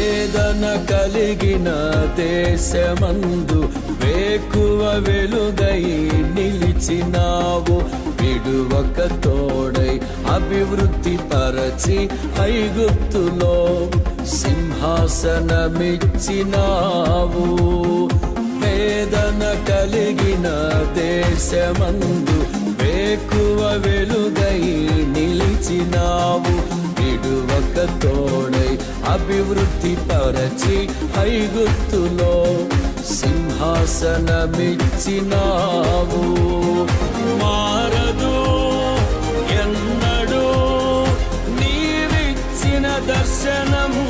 వేదన కలిగిన దేశమందు వేకువ వెలుగై నిలిచినావు. విడువక తోడై అభివృద్ధి పరచి ఐగుప్తులో సింహాసనమిచ్చినావు. వేదన కలిగిన దేశమందు వేకువ వెలుగై నిలిచినావు. విడువక తోడై అభివృద్ధి పరచి ఐగుప్తులో సింహాసనమిచ్చినావు. మారదు ఎన్నడూ నీవిచ్చిన దర్శనము